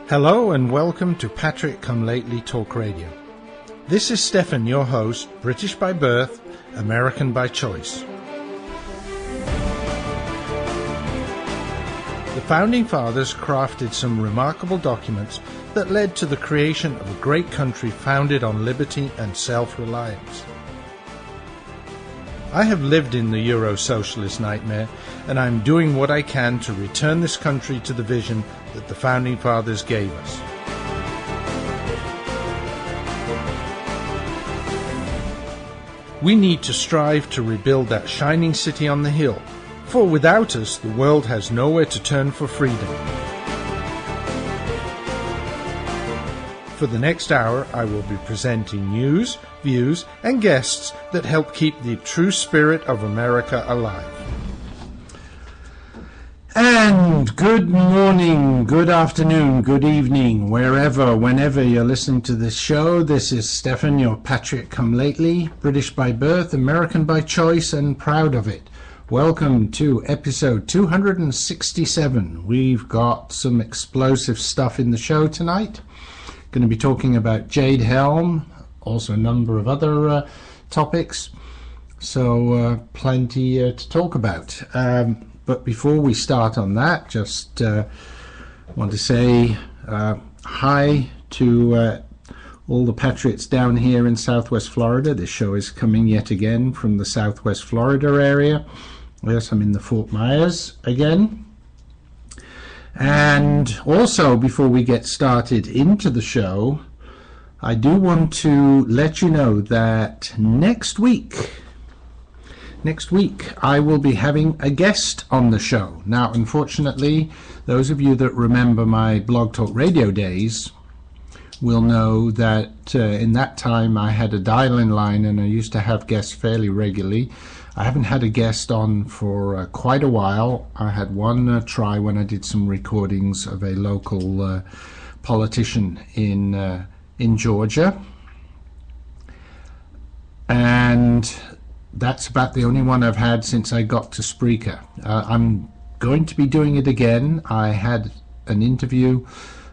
Hello and welcome to Patriot Come Lately Talk Radio. This is Stefan, your host, British by birth, American by choice. The Founding Fathers crafted some remarkable documents that led to the creation of a great country founded on liberty and self-reliance. I have lived in the Euro-socialist nightmare, and I'm doing what I can to return this country to the vision that the Founding Fathers gave us. We need to strive to rebuild that shining city on the hill, for without us, the world has nowhere to turn for freedom. For the next hour, I will be presenting news, views, and guests that help keep the true spirit of America alive. And good morning, good afternoon, good evening, whenever you're listening to this show. This is Stefan, your Patriot Come Lately, British by birth, American by choice, and proud of it. Welcome to episode 267. We've got some explosive stuff in the show tonight. Going to be talking about Jade Helm, also a number of other topics. So plenty to talk about. But before we start on that, just want to say hi to all the Patriots down here in Southwest Florida. This show is coming yet again from the Southwest Florida area. Yes, I'm in the Fort Myers again. And also, before we get started into the show, I do want to let you know that next week I will be having a guest on the show. Now, unfortunately, those of you that remember my Blog Talk Radio days will know that in that time I had a dial-in line and I used to have guests fairly regularly. I haven't had a guest on for quite a while. I had one try when I did some recordings of a local politician in Georgia. And that's about the only one I've had since I got to Spreaker. I'm going to be doing it again. I had an interview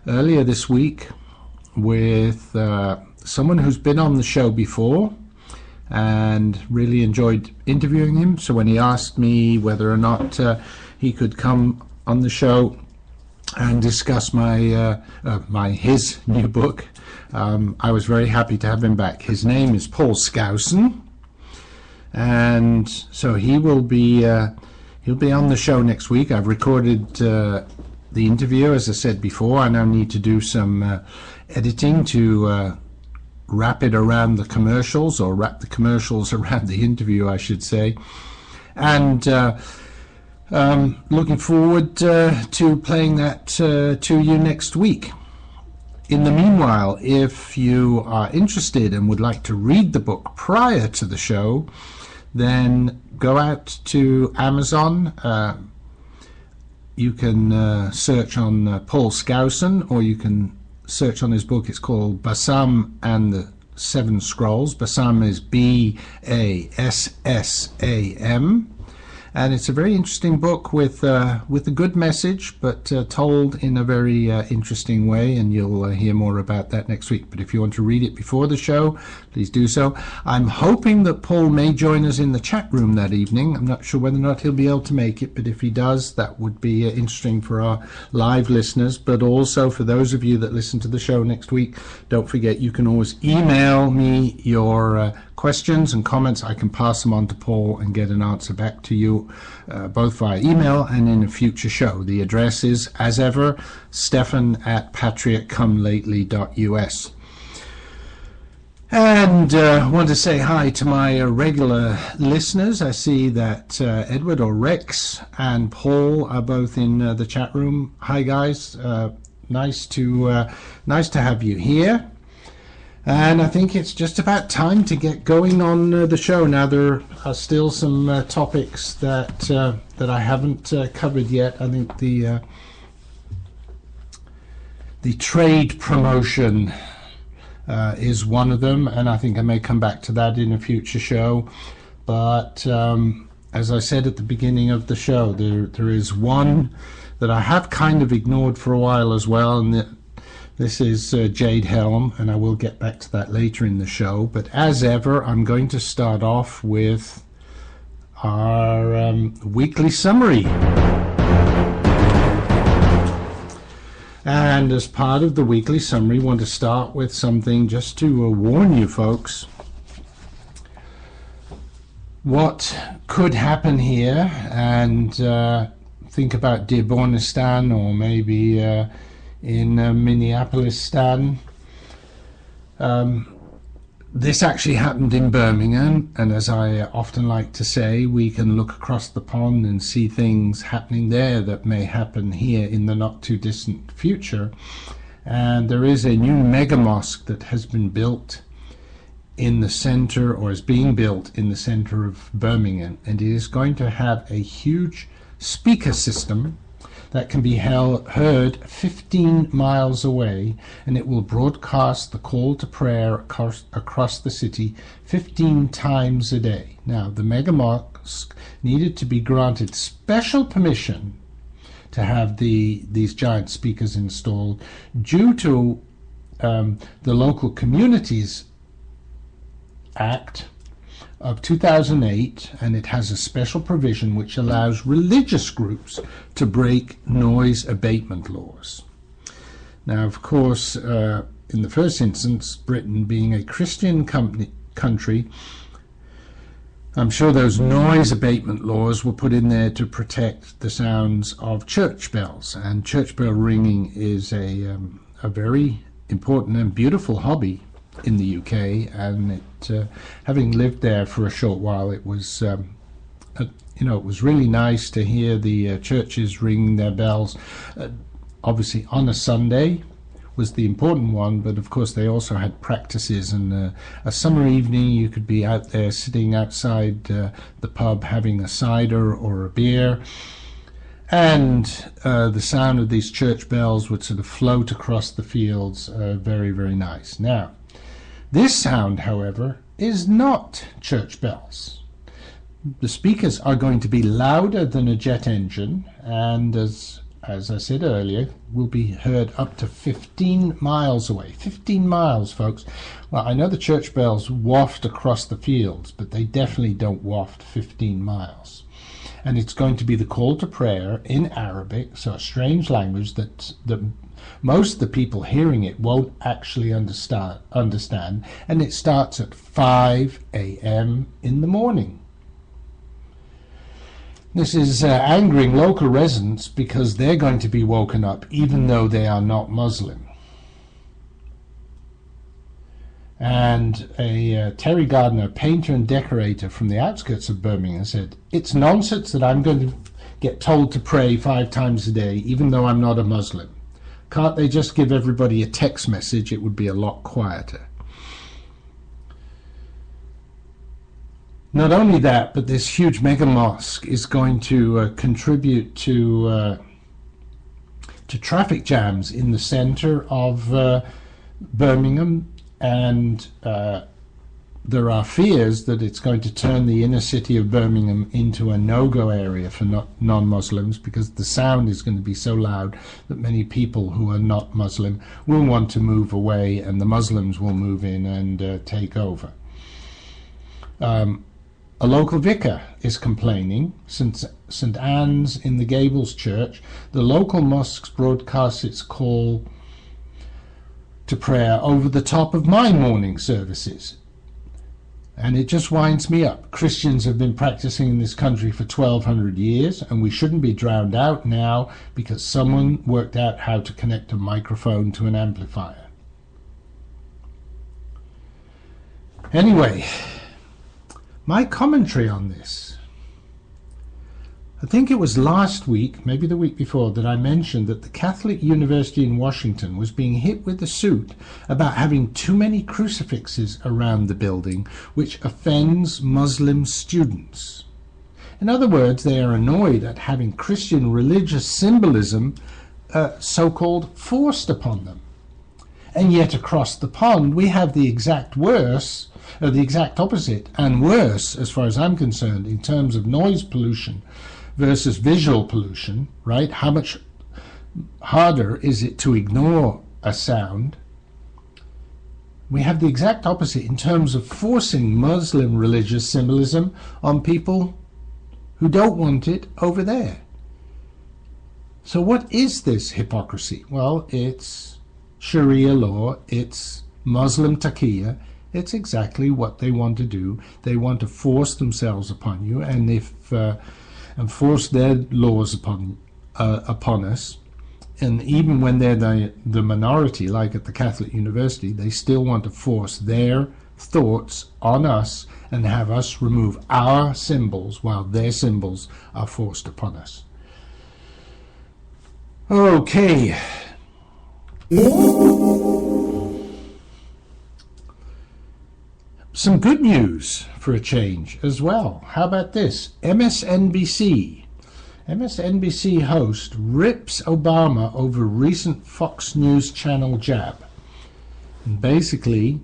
earlier this week with someone who's been on the show before and really enjoyed interviewing him. So when he asked me whether or not he could come on the show and discuss his new book, I was very happy to have him back. His name is Paul Skousen. And so he'll be on the show next week. I've recorded the interview, as I said before. I now need to do some editing to wrap it around the commercials, or wrap the commercials around the interview, I should say. And looking forward to playing that to you next week. In the meanwhile, if you are interested and would like to read the book prior to the show, then go out to Amazon. You can search on Paul Skousen, or you can search on his book. It's called Bassam and the Seven Scrolls. Bassam is Bassam. And it's a very interesting book with a good message, but told in a very interesting way, and you'll hear more about that next week. But if you want to read it before the show, please do so. I'm hoping that Paul may join us in the chat room that evening. I'm not sure whether or not he'll be able to make it, but if he does, that would be interesting for our live listeners. But also for those of you that listen to the show next week, don't forget you can always email me your questions and comments. I can pass them on to Paul and get an answer back to you, both via email and in a future show. The address is, as ever, stefan@patriotcomelately.us. And I want to say hi to my regular listeners. I see that Edward, or Rex, and Paul are both in the chat room. Hi guys, nice to have you here. And I think it's just about time to get going on the show. Now, there are still some topics that I haven't covered yet. I think the trade promotion is one of them, and I think I may come back to that in a future show. But as I said at the beginning of the show, there is one that I have kind of ignored for a while as well, and This is Jade Helm, and I will get back to that later in the show. But as ever, I'm going to start off with our weekly summary. And as part of the weekly summary, I want to start with something just to warn you folks what could happen here, and think about Dearbornistan, or maybe in Minneapolis-stan. This actually happened in Birmingham, and as I often like to say, we can look across the pond and see things happening there that may happen here in the not too distant future. And there is a new mega mosque that has been built in the center, or is being built in the center of Birmingham, and it is going to have a huge speaker system that can be heard 15 miles away, and it will broadcast the call to prayer across the city 15 times a day. Now, the mega mosque needed to be granted special permission to have these giant speakers installed due to the Local Communities Act of 2008, and it has a special provision which allows religious groups to break noise abatement laws. Now, of course, in the first instance, Britain being a Christian country, I'm sure those noise abatement laws were put in there to protect the sounds of church bells, and church bell ringing is a very important and beautiful hobby in the UK, and having lived there for a short while, it was it was really nice to hear the churches ring their bells. Obviously on a Sunday was the important one, but of course they also had practices, and a summer evening you could be out there sitting outside the pub having a cider or a beer, and the sound of these church bells would sort of float across the fields. Very, very nice. Now, this sound, however, is not church bells. The speakers are going to be louder than a jet engine, and as I said earlier, will be heard up to 15 miles away. 15 miles, folks. Well, I know the church bells waft across the fields, but they definitely don't waft 15 miles. And it's going to be the call to prayer in Arabic, so a strange language that most of the people hearing it won't actually understand, and it starts at 5 a.m. in the morning. This is angering local residents because they're going to be woken up even though they are not Muslim. And Terry Gardner, painter and decorator from the outskirts of Birmingham, said, "It's nonsense that I'm going to get told to pray 5 times a day even though I'm not a Muslim. Can't they just give everybody a text message? It would be a lot quieter." Not only that, but this huge mega mosque is going to contribute to traffic jams in the center of Birmingham, and there are fears that it's going to turn the inner city of Birmingham into a no-go area for non-Muslims, because the sound is going to be so loud that many people who are not Muslim will want to move away, and the Muslims will move in and take over. A local vicar is complaining. St. Anne's in the Gables Church, the local mosque broadcasts its call to prayer over the top of my morning services. And it just winds me up. Christians have been practicing in this country for 1,200 years, and we shouldn't be drowned out now because someone worked out how to connect a microphone to an amplifier. Anyway, my commentary on this. I think it was last week, maybe the week before, that I mentioned that the Catholic University in Washington was being hit with a suit about having too many crucifixes around the building, which offends Muslim students. In other words, they are annoyed at having Christian religious symbolism so-called forced upon them. And yet across the pond we have the exact opposite, and worse as far as I'm concerned, in terms of noise pollution versus visual pollution, right? How much harder is it to ignore are sound. We have the exact opposite in terms of forcing Muslim religious symbolism on people who don't want it over there. So what is this hypocrisy? Well, it's Sharia law, it's Muslim taqiyya, it's exactly what they want to do. They want to force themselves upon you, and and force their laws upon us. And even when they're the minority, like at the Catholic University, they still want to force their thoughts on us and have us remove our symbols while their symbols are forced upon us. Okay. Some good news for a change as well. How about this? MSNBC host rips Obama over recent Fox News Channel jab. And basically,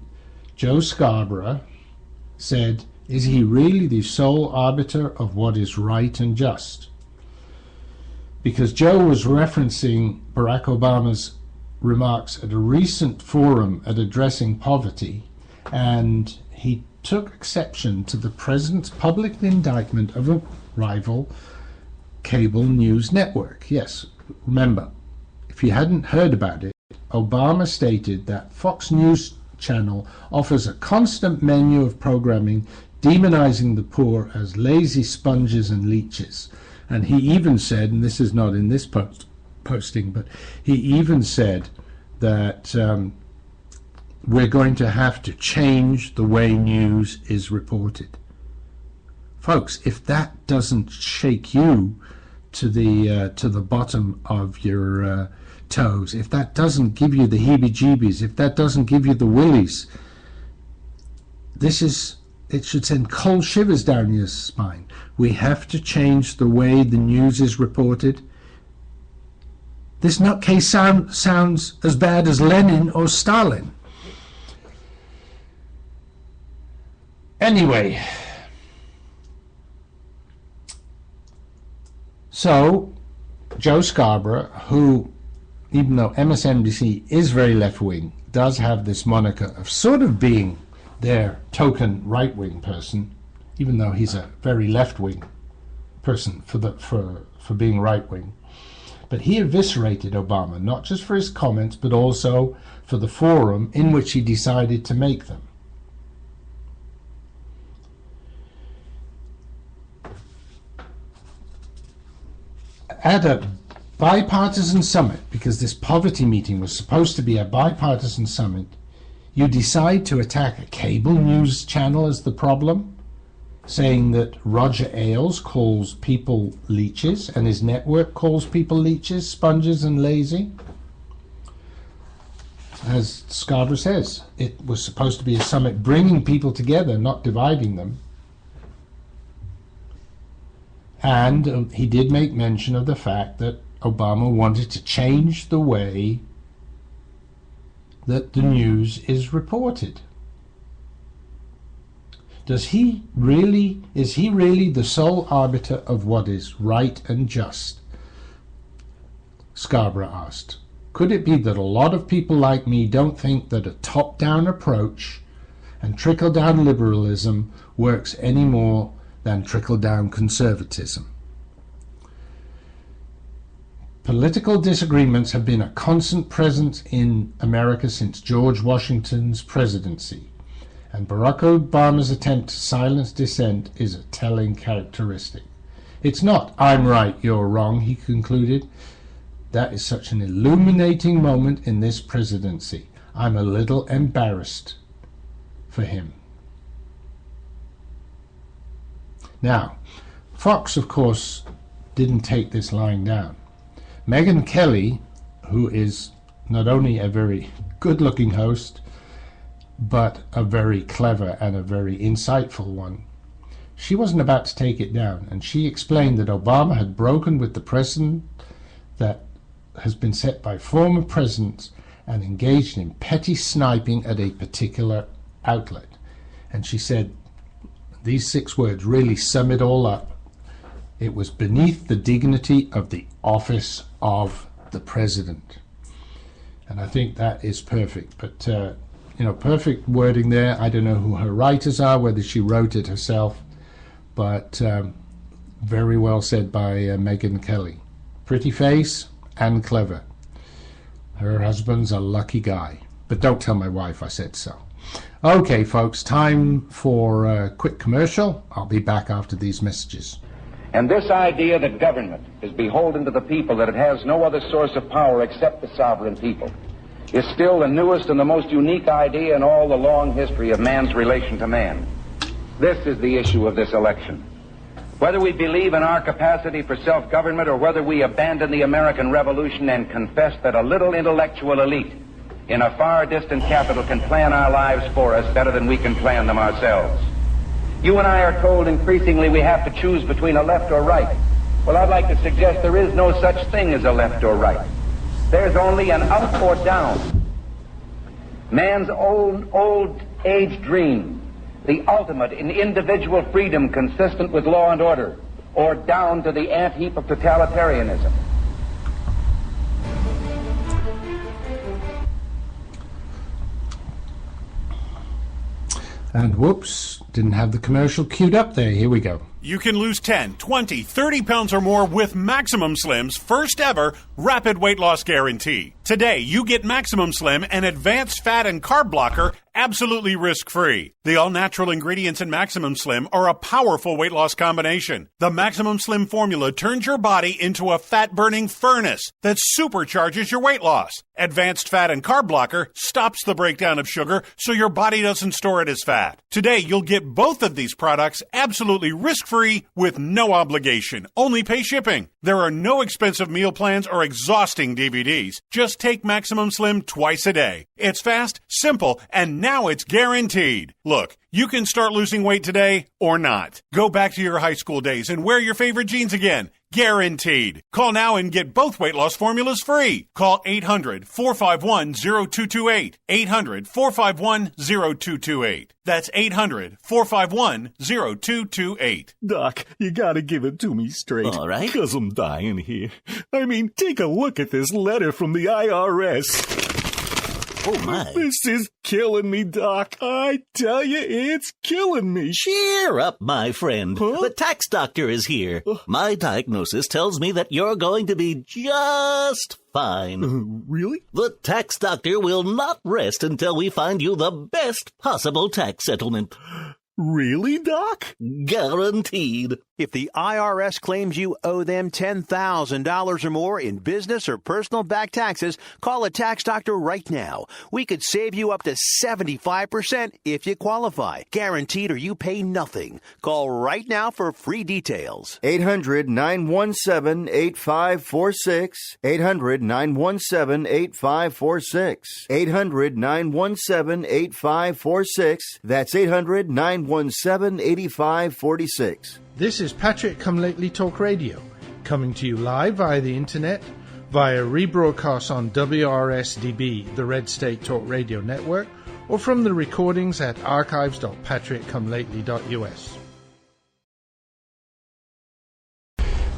Joe Scarborough said, is he really the sole arbiter of what is right and just? Because Joe was referencing Barack Obama's remarks at a recent forum at addressing poverty, and he took exception to the president's public indictment of a rival cable news network. Yes, remember, if you hadn't heard about it, Obama stated that Fox News Channel offers a constant menu of programming demonizing the poor as lazy sponges and leeches. And he even said, and this is not in this posting, but he even said that we're going to have to change the way news is reported. Folks, if that doesn't shake you to the bottom of your toes, if that doesn't give you the heebie-jeebies, if that doesn't give you the willies, it should send cold shivers down your spine. We have to change the way the news is reported. This nutcase sounds as bad as Lenin or Stalin. Anyway, so Joe Scarborough, who, even though MSNBC is very left-wing, does have this moniker of sort of being their token right-wing person, even though he's a very left-wing person for being right-wing. But he eviscerated Obama, not just for his comments, but also for the forum in which he decided to make them. At a bipartisan summit, because this poverty meeting was supposed to be a bipartisan summit, you decide to attack a cable news channel as the problem, saying that Roger Ailes calls people leeches and his network calls people leeches, sponges and lazy. As Scarborough says, it was supposed to be a summit bringing people together, not dividing them. And he did make mention of the fact that Obama wanted to change the way that the news is reported. Is he really the sole arbiter of what is right and just? Scarborough asked. Could it be that a lot of people like me don't think that a top-down approach and trickle-down liberalism works any more than trickle-down conservatism? Political disagreements have been a constant presence in America since George Washington's presidency, and Barack Obama's attempt to silence dissent is a telling characteristic. It's not, I'm right, you're wrong, he concluded. That is such an illuminating moment in this presidency. I'm a little embarrassed for him. Now, Fox, of course, didn't take this lying down. Megyn Kelly, who is not only a very good-looking host, but a very clever and a very insightful one, she wasn't about to take it down, and she explained that Obama had broken with the precedent that has been set by former presidents and engaged in petty sniping at a particular outlet. And she said, these 6 words really sum it all up. It was beneath the dignity of the office of the president. And I think that is perfect. But, perfect wording there. I don't know who her writers are, whether she wrote it herself, but very well said by Megyn Kelly. Pretty face and clever. Her husband's a lucky guy. But don't tell my wife I said so. Okay, folks, time for a quick commercial. I'll be back after these messages. And this idea that government is beholden to the people, that it has no other source of power except the sovereign people, is still the newest and the most unique idea in all the long history of man's relation to man. This is the issue of this election. Whether we believe in our capacity for self-government or whether we abandon the American Revolution and confess that a little intellectual elite in a far distant capital can plan our lives for us better than we can plan them ourselves. You and I are told increasingly we have to choose between a left or right. Well, I'd like to suggest there is no such thing as a left or right. There's only an up or down. Man's old age dream, the ultimate in individual freedom consistent with law and order, or down to the ant heap of totalitarianism. And whoops, didn't have the commercial queued up there. Here we go. You can lose 10, 20, 30 pounds or more with Maximum Slim's first ever rapid weight loss guarantee. Today, you get Maximum Slim, an advanced fat and carb blocker, absolutely risk-free. The all-natural ingredients in Maximum Slim are a powerful weight loss combination. The Maximum Slim formula turns your body into a fat-burning furnace that supercharges your weight loss. Advanced fat and carb blocker stops the breakdown of sugar so your body doesn't store it as fat. Today, you'll get both of these products absolutely risk-free with no obligation. Only pay shipping. There are no expensive meal plans or exhausting DVDs. Just take Maximum Slim twice a day. It's fast, simple, and now it's guaranteed. Look, you can start losing weight today or not. Go back to your high school days and wear your favorite jeans again. Guaranteed. Call now and get both weight loss formulas free. Call 800-451-0228. 800-451-0228. That's 800-451-0228. Doc, you gotta give it to me straight. All right. 'Cause I'm dying here. I mean, take a look at this letter from the IRS. Oh, my. This is killing me, Doc. I tell you, it's killing me. Cheer up, my friend. Huh? The tax doctor is here. My diagnosis tells me that you're going to be just fine. Really? The tax doctor will not rest until we find you the best possible tax settlement. Really, Doc? Guaranteed. If the IRS claims you owe them $10,000 or more in business or personal back taxes, call a tax doctor right now. We could save you up to 75% if you qualify. Guaranteed or you pay nothing. Call right now for free details. 800-917-8546. 800-917-8546. 800-917-8546. That's 800-917-8546. This is Patriot Come Lately Talk Radio, coming to you live via the internet, via rebroadcast on WRSDB, the Red State Talk Radio Network, or from the recordings at archives.patriotcomelately.us.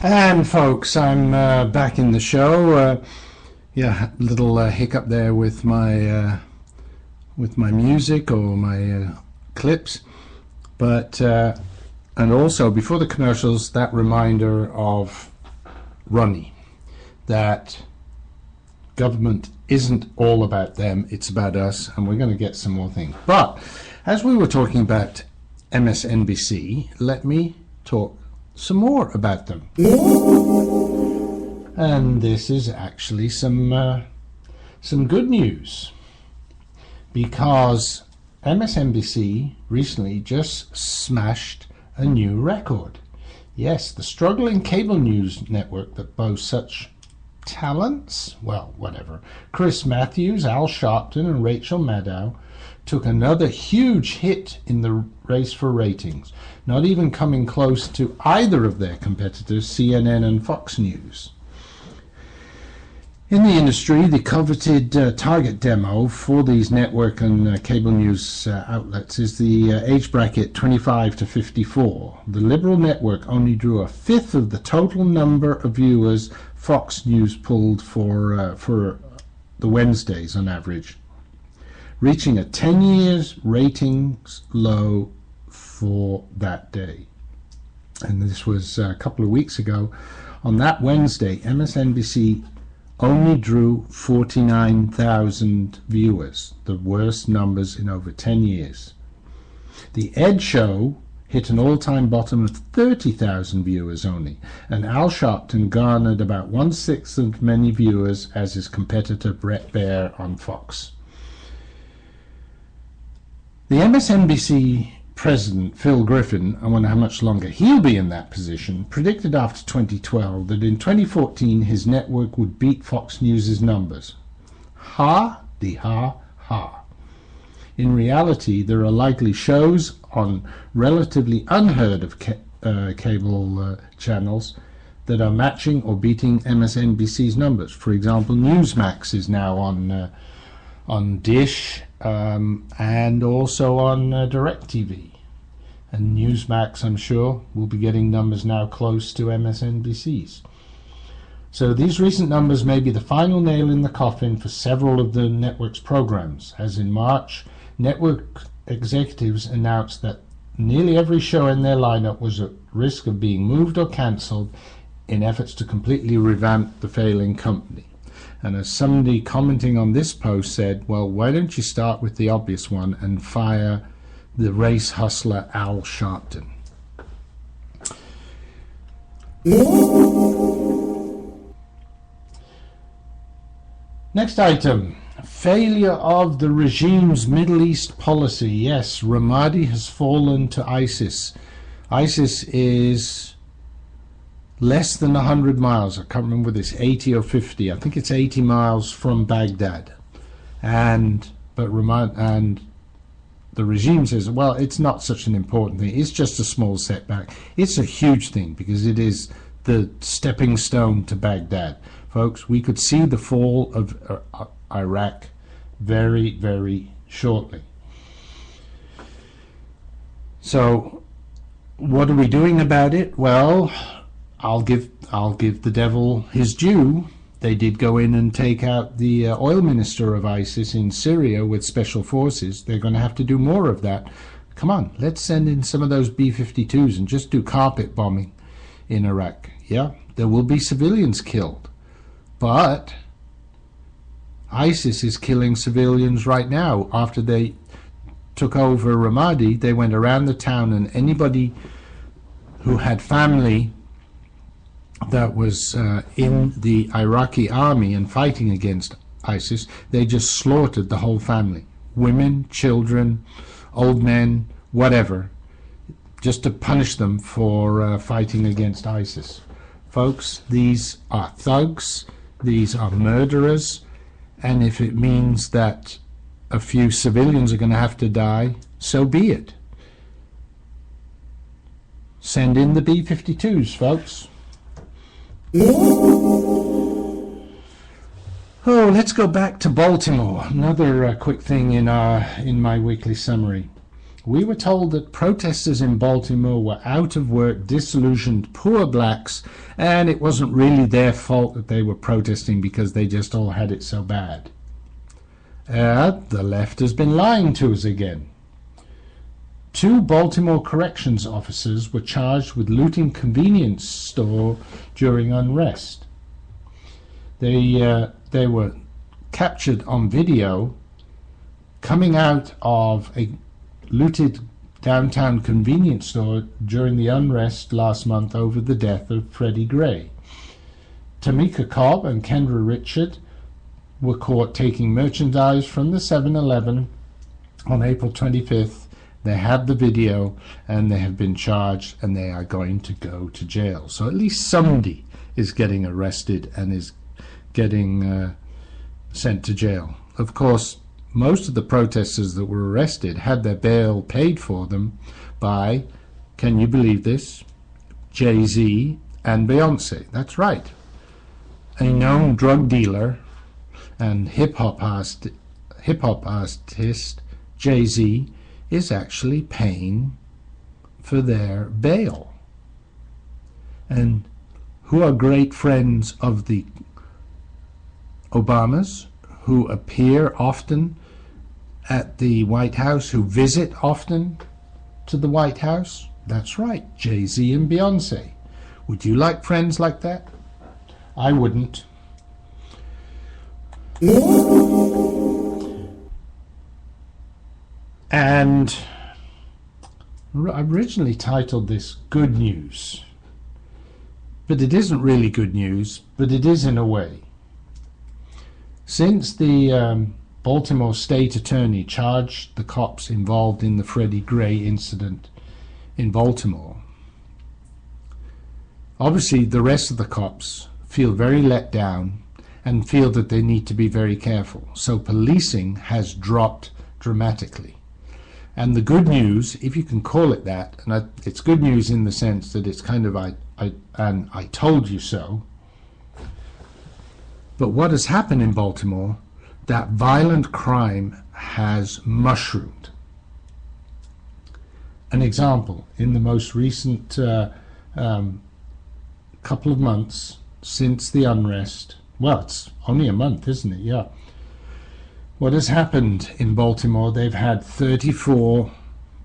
And folks, I'm back in the show. A little hiccup there with my music or my clips, but and also before the commercials, that reminder of Ronnie, that government isn't all about them, it's about us, and we're going to get some more things. But as we were talking about MSNBC, let me talk some more about them. And this is actually some good news, because MSNBC recently just smashed a new record. Yes, the struggling cable news network that boasts such talents, well, whatever. Chris Matthews, Al Sharpton, and Rachel Maddow took another huge hit in the race for ratings, not even coming close to either of their competitors, CNN and Fox News. In the industry, the coveted target demo for these network and cable news outlets is the age bracket 25 to 54. The liberal network only drew a fifth of the total number of viewers Fox News pulled for the Wednesdays on average, reaching a 10 years ratings low for that day. And this was a couple of weeks ago. On that Wednesday, MSNBC only drew 49,000 viewers, the worst numbers in over 10 years. The Ed Show hit an all-time bottom of 30,000 viewers only, and Al Sharpton garnered about 1/6 as many viewers as his competitor Bret Baier on Fox. The MSNBC president, Phil Griffin, I wonder how much longer he'll be in that position, predicted after 2012 that in 2014 his network would beat Fox News' numbers. Ha. In reality, there are likely shows on relatively unheard of cable channels that are matching or beating MSNBC's numbers. For example, Newsmax is now on Dish and also on DirecTV. And Newsmax, I'm sure, will be getting numbers now close to MSNBC's. So these recent numbers may be the final nail in the coffin for several of the network's programs, as in March, network executives announced that nearly every show in their lineup was at risk of being moved or cancelled in efforts to completely revamp the failing company. And as somebody commenting on this post said, well, why don't you start with the obvious one and fire the race hustler Al Sharpton? Next item, failure of the regime's Middle East policy. Yes, Ramadi has fallen to ISIS. ISIS is less than 100 miles. I can't remember whether it's 80 or 50. I think it's 80 miles from Baghdad. But the regime says, well, it's not such an important thing. It's just a small setback. It's a huge thing because it is the stepping stone to Baghdad. Folks, we could see the fall of Iraq very, very shortly. So, what are we doing about it? Well, I'll give the devil his due. They did go in and take out the oil minister of ISIS in Syria with special forces. They're going to have to do more of that. Come on, let's send in some of those B-52s and just do carpet bombing in Iraq. Yeah, there will be civilians killed. But ISIS is killing civilians right now. After they took over Ramadi, they went around the town, and anybody who had family that was in the Iraqi army and fighting against ISIS, they just slaughtered the whole family. Women, children, old men, whatever, just to punish them for fighting against ISIS. Folks, these are thugs. These are murderers, and if it means that a few civilians are going to have to die, so be it. Send in the B-52s, folks. Oh, let's go back to Baltimore. Another quick thing in my weekly summary. We were told that protesters in Baltimore were out of work, disillusioned, poor blacks, and it wasn't really their fault that they were protesting because they just all had it so bad. The left has been lying to us again. 2 Baltimore corrections officers were charged with looting convenience store during unrest. They were captured on video coming out of a looted downtown convenience store during the unrest last month over the death of Freddie Gray. Tamika Cobb and Kendra Richard were caught taking merchandise from the 7-Eleven on April 25th. They had the video and they have been charged and they are going to go to jail. So at least somebody is getting arrested and is getting sent to jail. Of course, most of the protesters that were arrested had their bail paid for them by, can you believe this, Jay-Z and Beyonce. That's right. A known drug dealer and hip-hop artist, Jay-Z, is actually paying for their bail. And who are great friends of the Obamas, who appear often at the White House, who visit often to the White House? That's right, Jay-Z and Beyonce. Would you like friends like that? I wouldn't. And I originally titled this Good News. But it isn't really good news, but it is in a way. Since the Baltimore State Attorney charged the cops involved in the Freddie Gray incident in Baltimore, obviously the rest of the cops feel very let down and feel that they need to be very careful. So policing has dropped dramatically. And the good news, if you can call it that, and it's good news in the sense that it's kind of I told you so. But what has happened in Baltimore, that violent crime has mushroomed. An example, in the most recent couple of months since the unrest, well, it's only a month, isn't it? Yeah. What has happened in Baltimore, they've had 34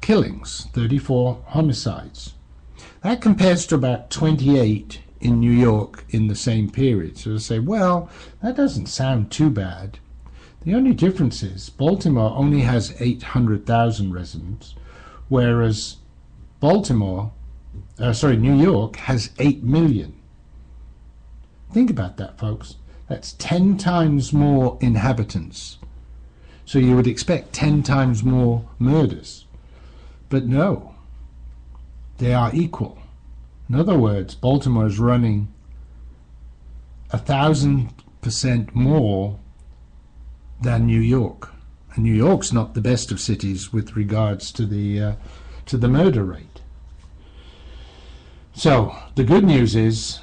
killings, 34 homicides. That compares to about 28 in New York in the same period. So to say, well, that doesn't sound too bad. The only difference is Baltimore only has 800,000 residents, whereas New York has 8 million. Think about that, folks. That's 10 times more inhabitants. So you would expect 10 times more murders. But no, they are equal. In other words, Baltimore is running 1,000% more than New York. And New York's not the best of cities with regards to the murder rate. So the good news is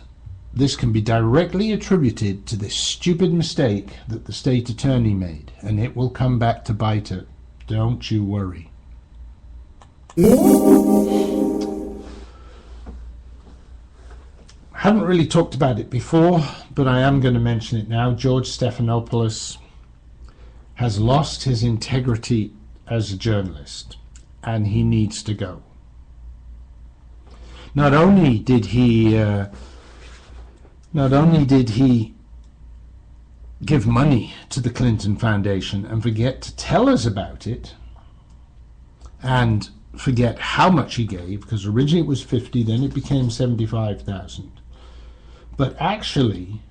this can be directly attributed to this stupid mistake that the state attorney made, and it will come back to bite it. Don't you worry. Haven't really talked about it before, but I am going to mention it now. George Stephanopoulos has lost his integrity as a journalist, and he needs to go. Not only did he give money to the Clinton Foundation and forget to tell us about it, and forget how much he gave, because originally it was 50, then it became 75,000. But actually,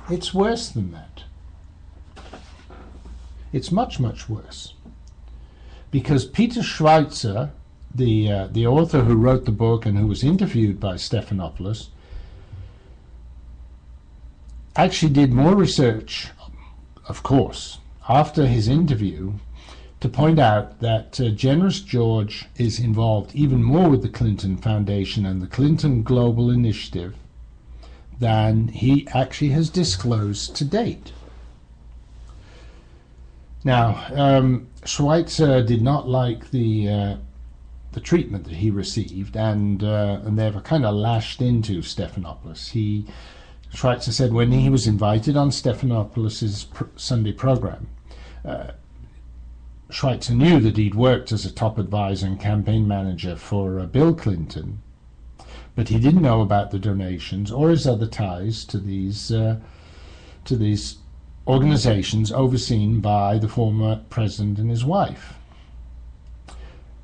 it's worse than that. It's much, much worse. Because Peter Schweitzer, the author who wrote the book and who was interviewed by Stephanopoulos, actually did more research, of course, after his interview, to point out that Generous George is involved even more with the Clinton Foundation and the Clinton Global Initiative than he actually has disclosed to date. Now, Schweitzer did not like the treatment that he received, and they've kind of lashed into Stephanopoulos. Schweitzer said when he was invited on Stephanopoulos' Sunday program, Schweitzer knew that he'd worked as a top advisor and campaign manager for Bill Clinton, but he didn't know about the donations or his other ties to these organizations overseen by the former president and his wife.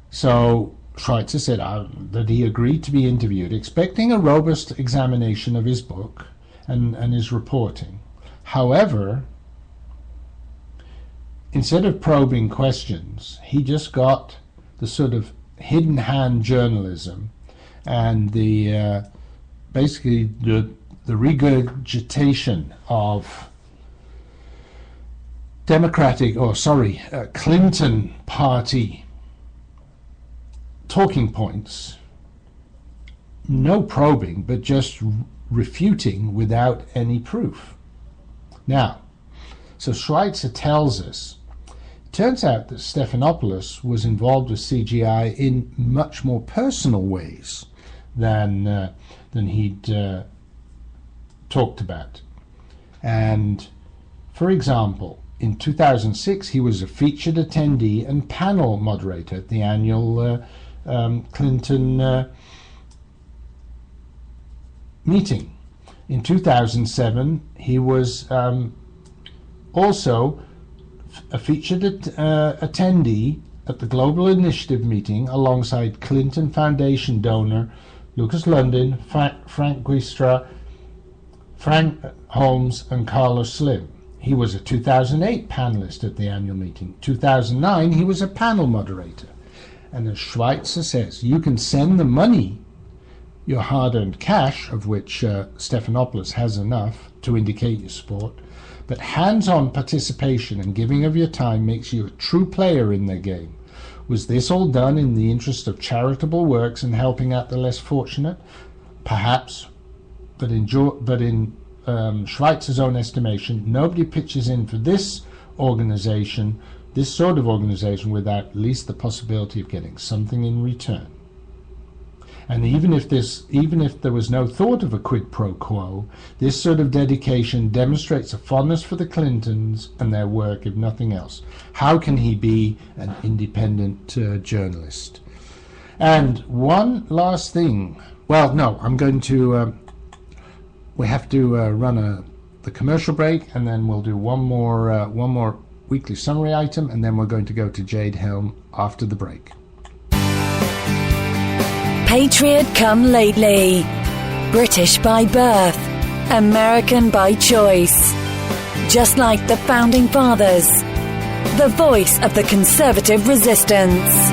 So Schweitzer said that he agreed to be interviewed, expecting a robust examination of his book and his reporting. However, instead of probing questions, he just got the sort of hidden hand journalism and the basically the regurgitation of Clinton party talking points. No probing, but just refuting without any proof. Now, so Schweitzer tells us, it turns out that Stephanopoulos was involved with CGI in much more personal ways than he'd talked about. And For example, in 2006 he was a featured attendee and panel moderator at the annual Clinton meeting. In 2007 he was also a featured attendee at the Global Initiative meeting alongside Clinton Foundation donor Lucas Lundin, Frank Guistra, Frank Holmes and Carlos Slim. He was a 2008 panelist at the annual meeting. 2009 he was a panel moderator. And as Schweitzer says, you can send the money, your hard-earned cash, of which Stephanopoulos has enough to indicate your support, but hands-on participation and giving of your time makes you a true player in their game. Was this all done in the interest of charitable works and helping out the less fortunate? Perhaps, but in Schweitzer's own estimation, nobody pitches in for this organization, this sort of organization, without at least the possibility of getting something in return. And even if there was no thought of a quid pro quo, this sort of dedication demonstrates a fondness for the Clintons and their work, if nothing else. How can he be an independent journalist? And one last thing. Well, no, I'm going to... we have to run the commercial break, and then we'll do one more weekly summary item, and then we're going to go to Jade Helm after the break. Patriot Come Lately. British by birth, American by choice. Just like the Founding Fathers. The voice of the conservative resistance.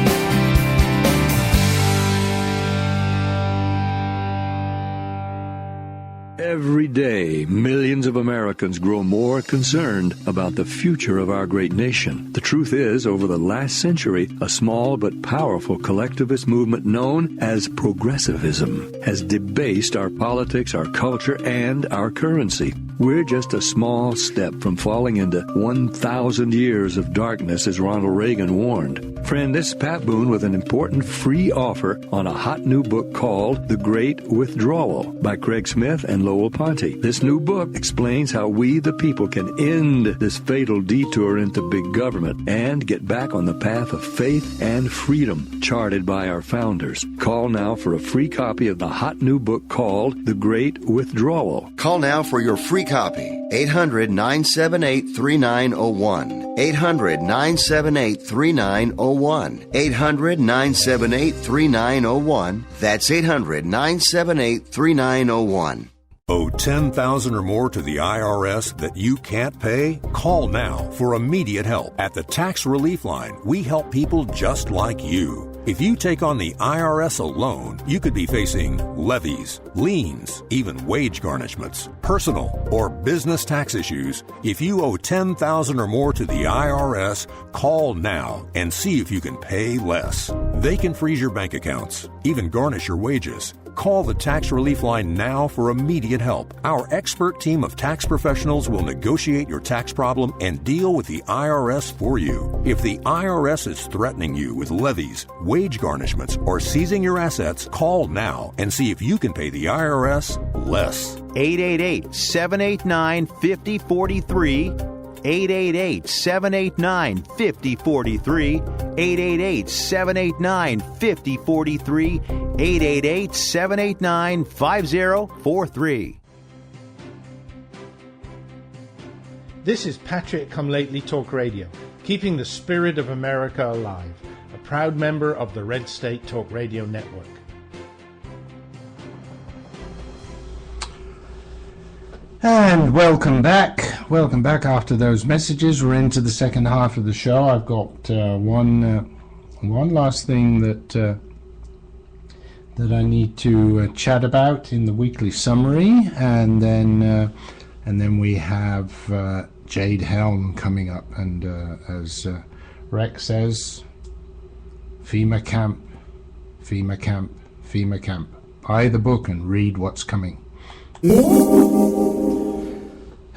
Every day, millions of Americans grow more concerned about the future of our great nation. The truth is, over the last century, a small but powerful collectivist movement known as progressivism has debased our politics, our culture, and our currency. We're just a small step from falling into 1,000 years of darkness, as Ronald Reagan warned. Friend, this is Pat Boone with an important free offer on a hot new book called The Great Withdrawal by Craig Smith and Lowell Ponte. This new book explains how we, the people, can end this fatal detour into big government and get back on the path of faith and freedom charted by our founders. Call now for a free copy of the hot new book called The Great Withdrawal. Call now for your free copy. 800-978-3901. 800-978-3901. 800-978-3901. That's 800-978-3901. Owe $10,000 or more to the IRS that you can't pay? Call now for immediate help. At the Tax Relief Line, we help people just like you. If you take on the IRS alone, you could be facing levies, liens, even wage garnishments, personal or business tax issues. If you owe $10,000 or more to the IRS, call now and see if you can pay less. They can freeze your bank accounts, even garnish your wages. Call the Tax Relief Line now for immediate help. Our expert team of tax professionals will negotiate your tax problem and deal with the IRS for you. If the IRS is threatening you with levies, wage garnishments, or seizing your assets, call now and see if you can pay the IRS less. 888-789-5043. 888-789-5043. 888-789-5043. 888-789-5043. This is Patriot Come Lately Talk Radio, keeping the spirit of America alive, a proud member of the Red State Talk Radio Network. And welcome back. Welcome back after those messages. We're into the second half of the show. I've got one last thing that I need to chat about in the weekly summary, and then we have Jade Helm coming up, and as Rex says, FEMA camp, FEMA camp, FEMA camp. Buy the book and read what's coming.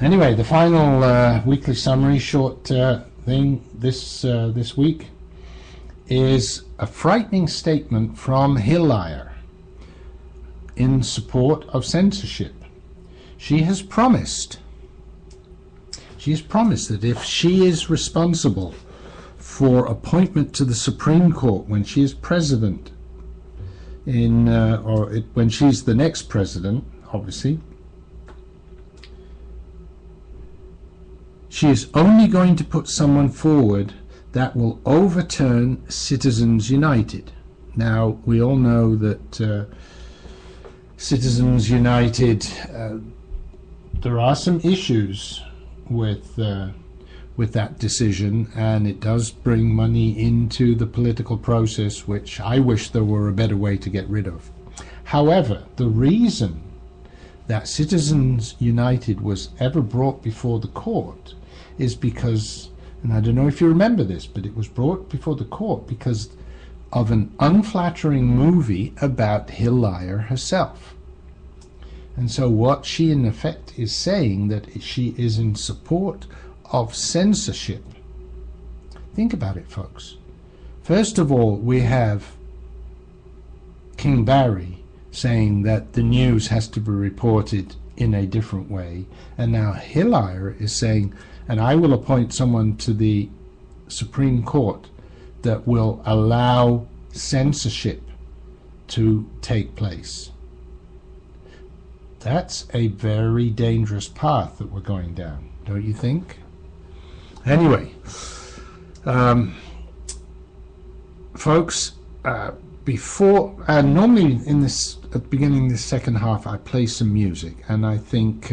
Anyway, the final weekly summary, short thing this week, is a frightening statement from Hillier in support of censorship. She has promised She has promised that if she is responsible for appointment to the Supreme Court when she is president, when she's the next president, obviously, she is only going to put someone forward that will overturn Citizens United. Now, we all know that Citizens United, there are some issues with that decision, and it does bring money into the political process, which I wish there were a better way to get rid of. However, the reason that Citizens United was ever brought before the court is because, and I don't know if you remember this, but it was brought before the court because of an unflattering movie about Hillier herself. And so what she in effect is saying, that she is in support of censorship. Think about it, folks. First of all, we have King Barry saying that the news has to be reported in a different way, and now Hillier is saying, and I will appoint someone to the Supreme Court that will allow censorship to take place. That's a very dangerous path that we're going down, don't you think? Anyway, folks, normally in this, at the beginning of this second half, I play some music, and I think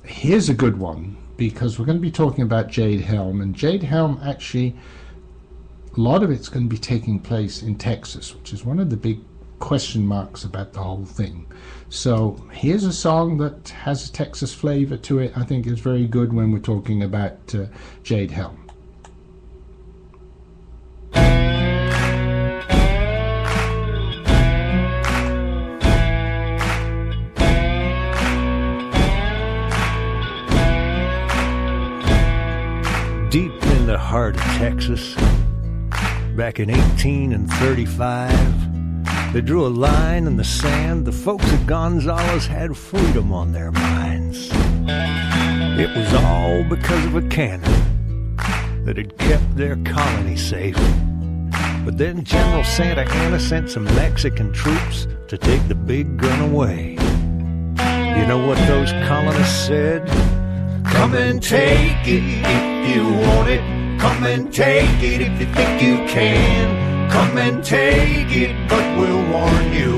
here's a good one, because we're going to be talking about Jade Helm, and Jade Helm, actually, a lot of it's going to be taking place in Texas, which is one of the big question marks about the whole thing. So here's a song that has a Texas flavor to it. I think it's very good when we're talking about Jade Helm. Deep in the heart of Texas, back in 1835, they drew a line in the sand. The folks at Gonzales had freedom on their minds. It was all because of a cannon that had kept their colony safe. But then General Santa Anna sent some Mexican troops to take the big gun away. You know what those colonists said? Come and take it if you want it. Come and take it if you think you can. Come and take it, but we'll warn you,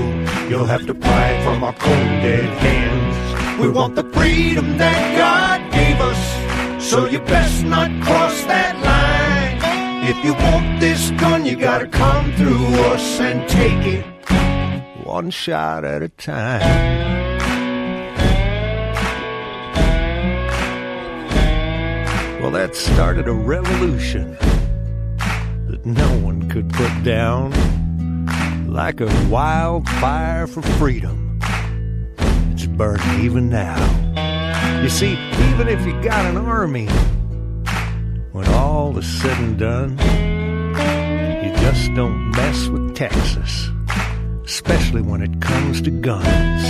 you'll have to pry it from our cold dead hands. We want the freedom that God gave us, so you best not cross that line. If you want this gun, you gotta come through us and take it one shot at a time. Well, that started a revolution that no one could put down. Like a wildfire for freedom, it's burning even now. You see, even if you got an army, when all is said and done, you just don't mess with Texas, especially when it comes to guns.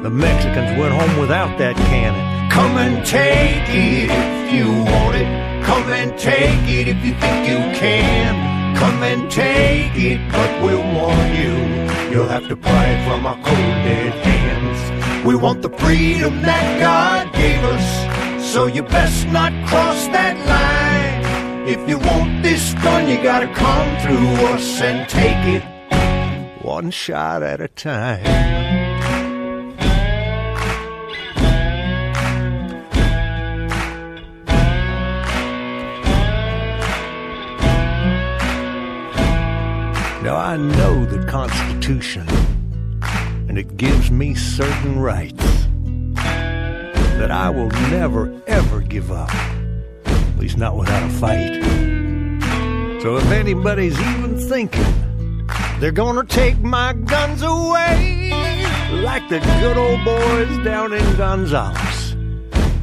The Mexicans went home without that cannon. Come and take it if you want it. Come and take it if you think you can. Come and take it, but we'll warn you, you'll have to pry it from our cold dead hands. We want the freedom that God gave us, so you best not cross that line. If you want this gun, you gotta come through us and take it one shot at a time. Now I know the Constitution, and it gives me certain rights that I will never ever give up, at least not without a fight. So if anybody's even thinking they're gonna take my guns away, like the good old boys down in Gonzales,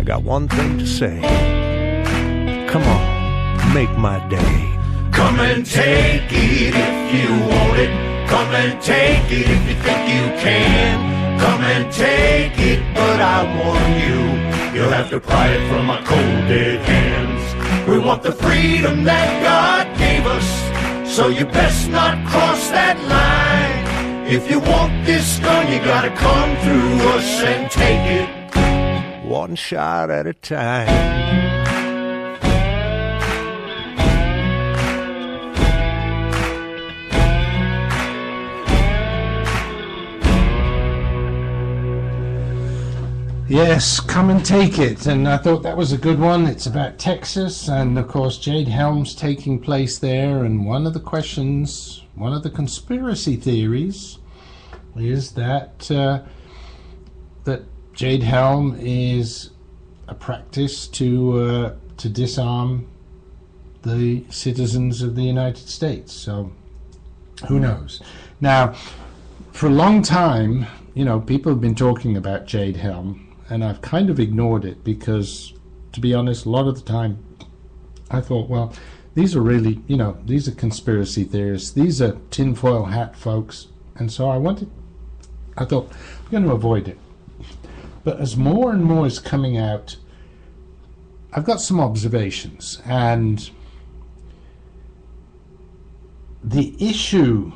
I got one thing to say: come on, make my day. Come and take it if you want it. Come and take it if you think you can. Come and take it, but I warn you, you'll have to pry it from our cold dead hands. We want the freedom that God gave us, so you best not cross that line. If you want this gun, you gotta come through us and take it one shot at a time. Yes, come and take it. And I thought that was a good one. It's about Texas, and of course Jade Helm's taking place there. And one of the questions, one of the conspiracy theories, is that that Jade Helm is a practice to disarm the citizens of the United States. So who knows? Now, for a long time, you know, people have been talking about Jade Helm, and I've kind of ignored it because, to be honest, a lot of the time I thought, well, these are really, you know, these are conspiracy theorists. These are tinfoil hat folks. And so I thought, I'm going to avoid it. But as more and more is coming out, I've got some observations. And the issue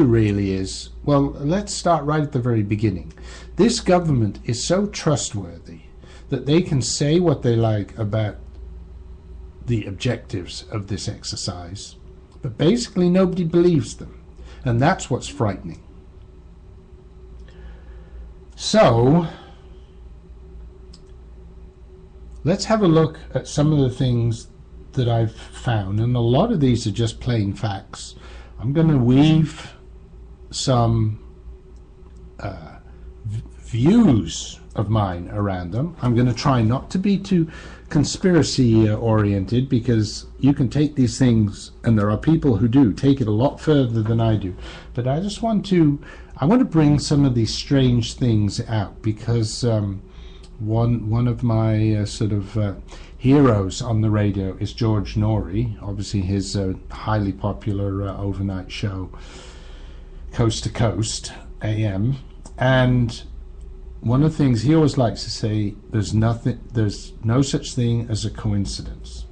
really is, well, let's start right at the very beginning. This government is so trustworthy that they can say what they like about the objectives of this exercise, but basically nobody believes them, and that's what's frightening. So let's have a look at some of the things that I've found, and a lot of these are just plain facts. I'm going to weave some views of mine around them. I'm going to try not to be too conspiracy oriented, because you can take these things, and there are people who do take it a lot further than I do. But I just want to bring some of these strange things out, because one of my heroes on the radio is George Norrie. Obviously his highly popular overnight show, Coast to Coast AM, and one of the things he always likes to say, there's no such thing as a coincidence.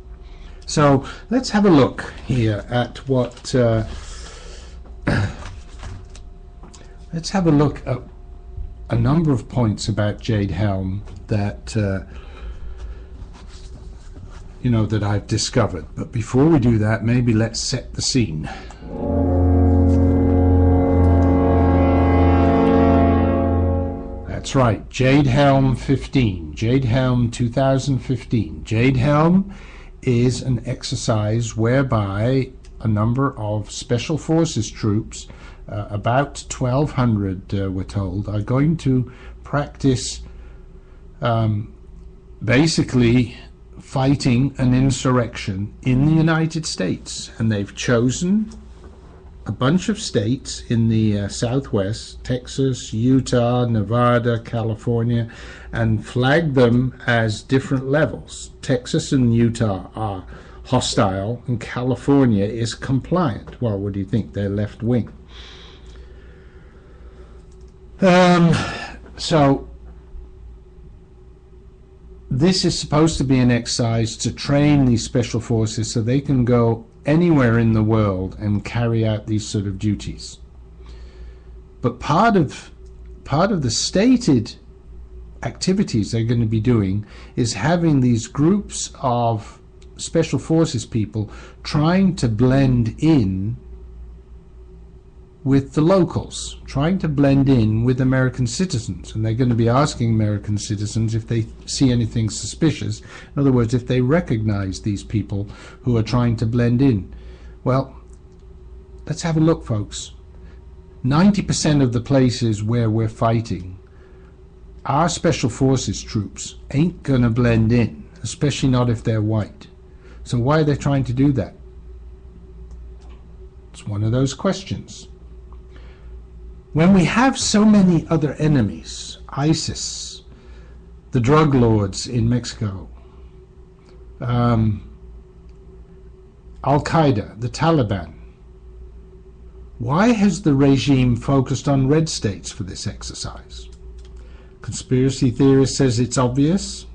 So let's have a look here at what let's have a look at a number of points about Jade Helm that that I've discovered. But before we do that, maybe let's set the scene. That's right, Jade Helm 15, Jade Helm 2015. Jade Helm is an exercise whereby a number of Special Forces troops, about 1,200 we're told, are going to practice basically fighting an insurrection in the United States. And they've chosen a bunch of states in the Southwest, Texas, Utah, Nevada, California, and flagged them as different levels. Texas and Utah are hostile, and California is compliant. Well, what do you think? They're left wing. So this is supposed to be an exercise to train these special forces so they can go anywhere in the world and carry out these sort of duties. But part of the stated activities they're going to be doing is having these groups of special forces people trying to blend in with the locals, trying to blend in with American citizens. And they're going to be asking American citizens if they see anything suspicious. In other words, if they recognize these people who are trying to blend in. Well, let's have a look, folks. 90% of the places where we're fighting, our special forces troops ain't going to blend in, especially not if they're white. So why are they trying to do that? It's one of those questions. When we have so many other enemies, ISIS, the drug lords in Mexico, Al-Qaeda, the Taliban, why has the regime focused on red states for this exercise? Conspiracy theorist says it's obvious.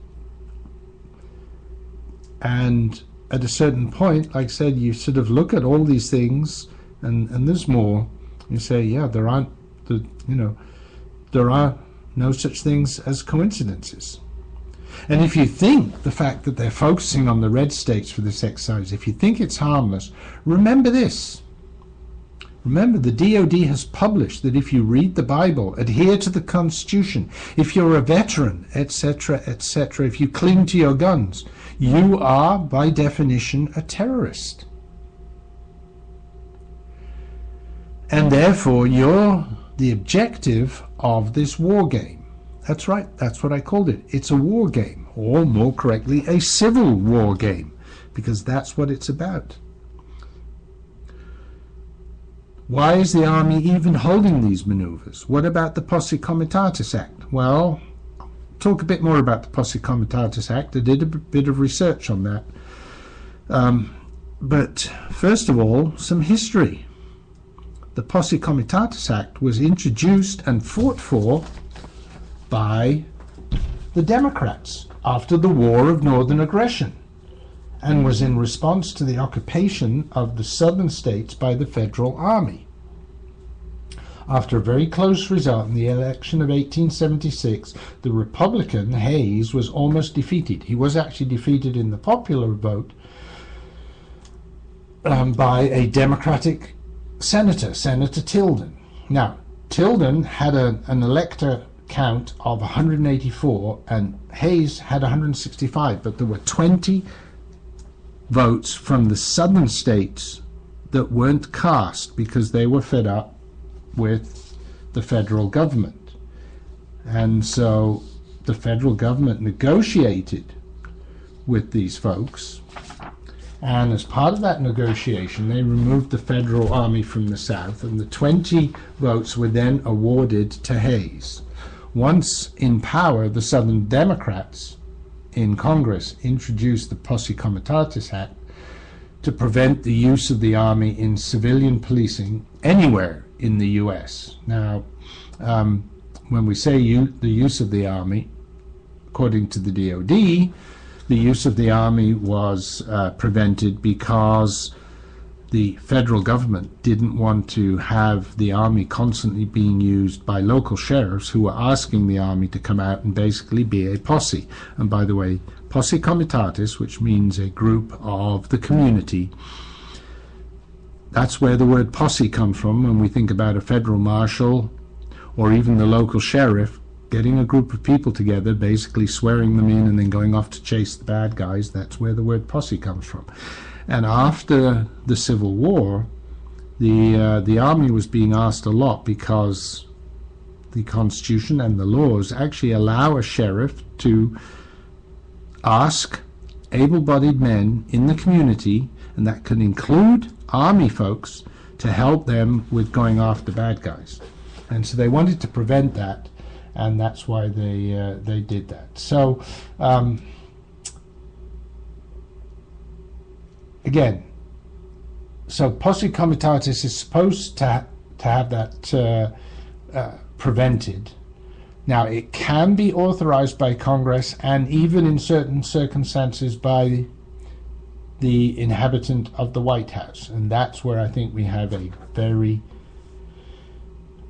And at a certain point, like I said, you sort of look at all these things, and there's more. You say, yeah, there are no such things as coincidences. And if you think the fact that they're focusing on the red states for this exercise, if you think it's harmless, remember this. Remember, the DoD has published that if you read the Bible, adhere to the Constitution, if you're a veteran, etc., etc., if you cling to your guns, you are, by definition, a terrorist. And therefore, you're the objective of this war game. That's right, that's what I called it. It's a war game, or more correctly, a civil war game, because that's what it's about. Why is the army even holding these maneuvers? What about the Posse Comitatus Act? Well, I'll talk a bit more about the Posse Comitatus Act. I did a bit of research on that. But first of all, some history. The Posse Comitatus Act was introduced and fought for by the Democrats after the War of Northern Aggression, and was in response to the occupation of the southern states by the Federal Army. After a very close result in the election of 1876, the Republican Hayes was almost defeated. He was actually defeated in the popular vote by a Democratic senator, Senator Tilden. Now, Tilden had an elector count of 184 and Hayes had 165, but there were 20 votes from the southern states that weren't cast because they were fed up with the federal government. And so the federal government negotiated with these folks, and as part of that negotiation they removed the federal army from the south, and the 20 votes were then awarded to Hayes. Once in power, the Southern Democrats in Congress introduced the Posse Comitatus Act to prevent the use of the army in civilian policing anywhere in the U.S. Now, when we say the use of the army, according to the DoD, the use of the army was prevented because the federal government didn't want to have the army constantly being used by local sheriffs who were asking the army to come out and basically be a posse. And by the way, Posse Comitatus, which means a group of the community, that's where the word posse comes from when we think about a federal marshal or even the local sheriff getting a group of people together, basically swearing them in and then going off to chase the bad guys. That's where the word posse comes from. And after the Civil War, the army was being asked a lot because the Constitution and the laws actually allow a sheriff to ask able-bodied men in the community, and that can include army folks, to help them with going after bad guys. And so they wanted to prevent that, and that's why they did that. So again, so Posse Comitatus is supposed to have that prevented. Now, it can be authorized by Congress and even in certain circumstances by the inhabitant of the White House. And that's where I think we have a very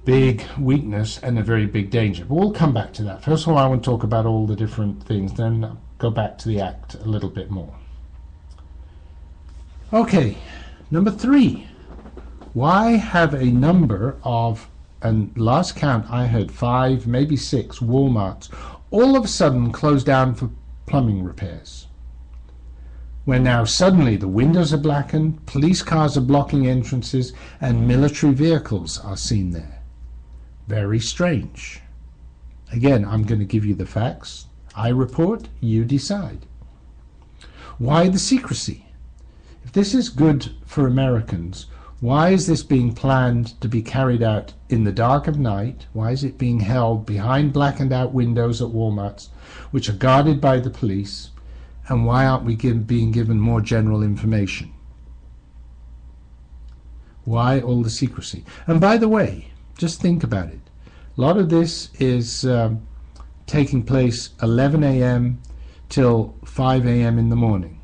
big weakness and a very big danger. But we'll come back to that. First of all, I want to talk about all the different things, then I'll go back to the Act a little bit more. Okay, number 3. Why have a number of, and last count I heard 5, maybe 6 Walmarts all of a sudden closed down for plumbing repairs? Where now suddenly the windows are blackened, police cars are blocking entrances, and military vehicles are seen there. Very strange. Again, I'm going to give you the facts. I report, you decide. Why the secrecy? If this is good for Americans, why is this being planned to be carried out in the dark of night? Why is it being held behind blackened out windows at Walmarts, which are guarded by the police? And why aren't we being given more general information? Why all the secrecy? And by the way, just think about it. A lot of this is taking place 11 a.m. till 5 a.m. in the morning.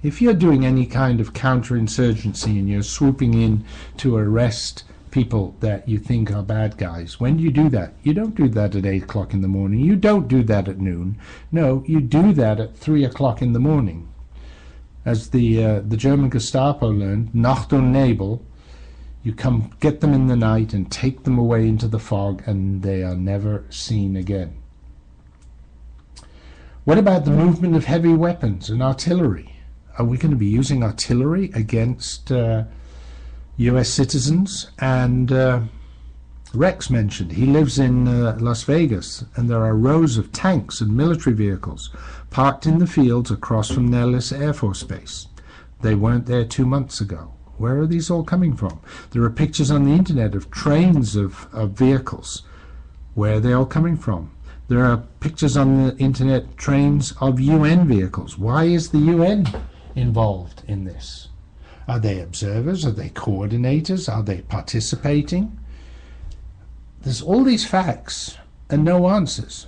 If you're doing any kind of counterinsurgency and you're swooping in to arrest people that you think are bad guys, when you do that, you don't do that at 8 o'clock in the morning. You don't do that at noon. No, you do that at 3 o'clock in the morning. As the German Gestapo learned, Nacht und Nebel, you come get them in the night and take them away into the fog, and they are never seen again. What about the movement of heavy weapons and artillery? Are we going to be using artillery against US citizens? And Rex mentioned he lives in Las Vegas, and there are rows of tanks and military vehicles parked in the fields across from Nellis Air Force Base. They weren't there 2 months ago. Where are these all coming from? There are pictures on the internet of trains of vehicles. Where are they all coming from? There are pictures on the internet, trains of UN vehicles. Why is the UN involved in this? Are they observers? Are they coordinators? Are they participating? There's all these facts and no answers.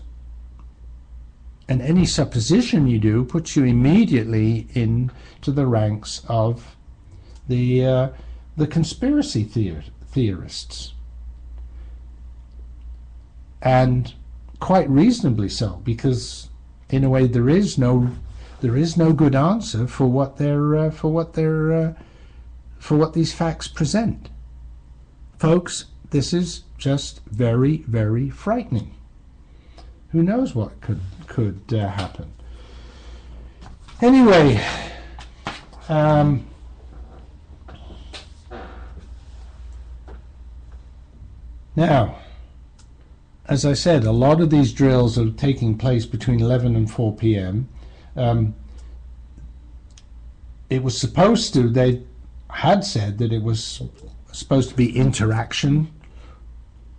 And any supposition you do puts you immediately into the ranks of the conspiracy theorists. And quite reasonably so, because in a way there is no good answer for what these facts present. Folks, this is just very, very frightening. Who knows what could happen? Anyway, now, as I said, a lot of these drills are taking place between 11 and 4 p.m. It was supposed to, they had said that it was supposed to be interaction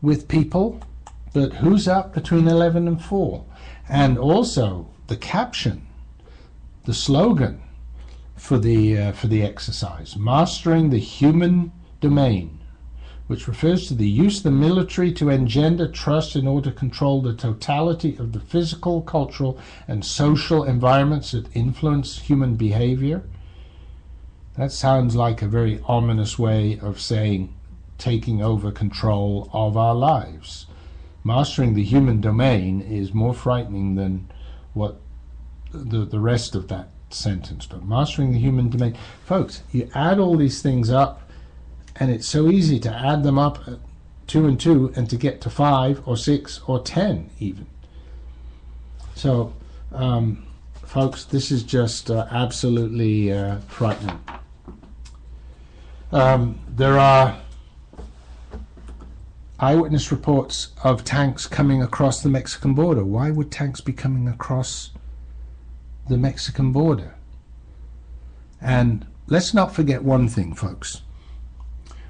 with people, but who's up between 11 and 4? And also the caption, the slogan for the exercise, Mastering the Human Domain, which refers to the use of the military to engender trust in order to control the totality of the physical, cultural, and social environments that influence human behavior. That sounds like a very ominous way of saying taking over control of our lives. Mastering the human domain is more frightening than what the rest of that sentence. But mastering the human domain, folks, you add all these things up, and it's so easy to add them up, 2 and 2, and to get to 5 or 6 or 10 even. So, folks, this is just absolutely frightening. There are eyewitness reports of tanks coming across the Mexican border. Why would tanks be coming across the Mexican border? And let's not forget one thing, folks.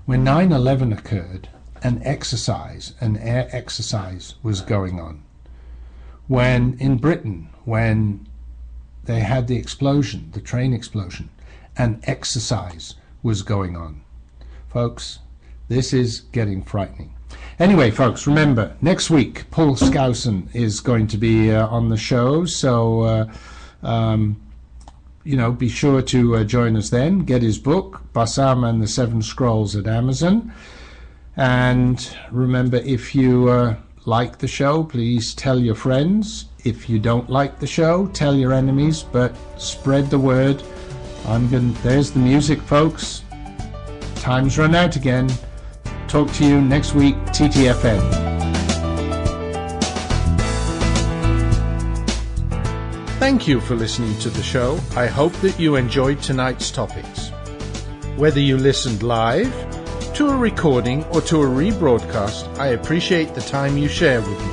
When 9/11 occurred, an air exercise was going on. When in Britain, when they had the explosion, the train explosion, an exercise was going on. Folks, this is getting frightening. Anyway, folks, remember, next week, Paul Skousen is going to be on the show, so, be sure to join us then. Get his book, Bassam and the Seven Scrolls, at Amazon. And remember, if you like the show, please tell your friends. If you don't like the show, tell your enemies, but spread the word. There's the music, folks. Time's run out again. Talk to you next week, TTFN. Thank you for listening to the show. I hope that you enjoyed tonight's topics. Whether you listened live, to a recording, or to a rebroadcast, I appreciate the time you share with me.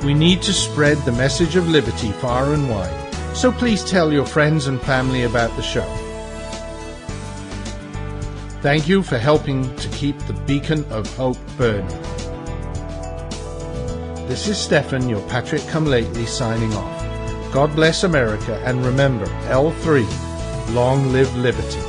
We need to spread the message of liberty far and wide, so please tell your friends and family about the show. Thank you for helping to keep the beacon of hope burning. This is Stefan, your Patriot Come Lately, signing off. God bless America, and remember, L3, long live liberty.